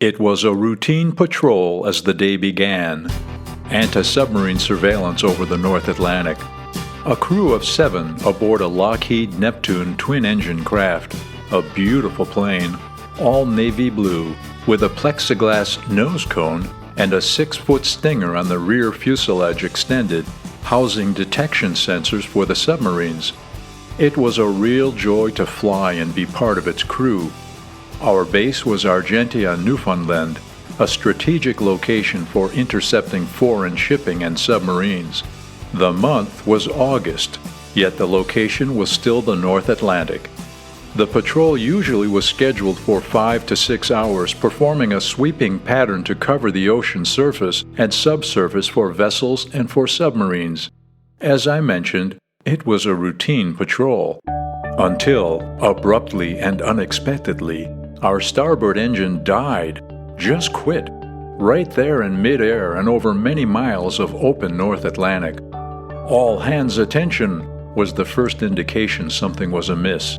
It was a routine patrol as the day began. Anti-submarine surveillance over the North Atlantic. A crew of 7 aboard a Lockheed Neptune twin-engine craft. A beautiful plane, all navy blue, with a plexiglass nose cone and a 6-foot stinger on the rear fuselage extended, housing detection sensors for the submarines. It was a real joy to fly and be part of its crew. Our base was Argentia, Newfoundland, a strategic location for intercepting foreign shipping and submarines. The month was August, yet the location was still the North Atlantic. The patrol usually was scheduled for 5 to 6 hours, performing a sweeping pattern to cover the ocean surface and subsurface for vessels and for submarines. As I mentioned, it was a routine patrol. Until, abruptly and unexpectedly, our starboard engine died, just quit, right there in midair and over many miles of open North Atlantic. All hands attention was the first indication something was amiss.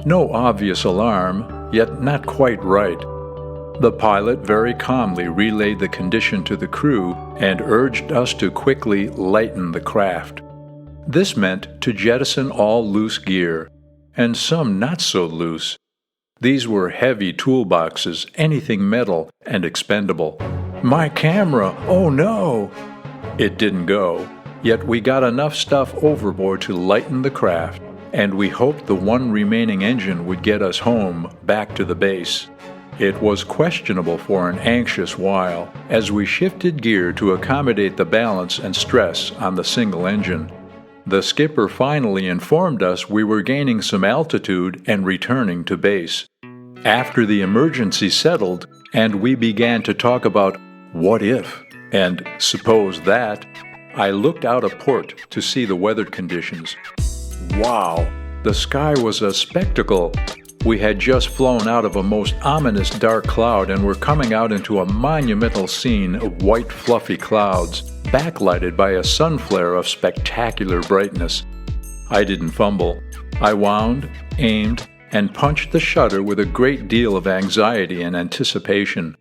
No obvious alarm, yet not quite right. The pilot very calmly relayed the condition to the crew and urged us to quickly lighten the craft. This meant to jettison all loose gear, and some not so loose. These were heavy toolboxes, anything metal and expendable. My camera, oh no! It didn't go, yet we got enough stuff overboard to lighten the craft, and we hoped the one remaining engine would get us home, back to the base. It was questionable for an anxious while, as we shifted gear to accommodate the balance and stress on the single engine. The skipper finally informed us we were gaining some altitude and returning to base. After the emergency settled, and we began to talk about what if and suppose that, I looked out a port to see the weather conditions. Wow, the sky was a spectacle. We had just flown out of a most ominous dark cloud and were coming out into a monumental scene of white fluffy clouds, backlighted by a sun flare of spectacular brightness. I didn't fumble. I wound, aimed, and punched the shutter with a great deal of anxiety and anticipation.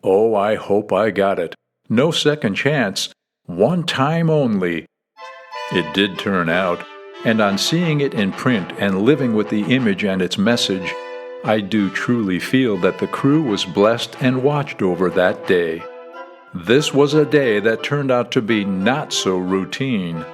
Oh, I hope I got it. No second chance. One time only. It did turn out, and on seeing it in print and living with the image and its message, I do truly feel that the crew was blessed and watched over that day. This was a day that turned out to be not so routine.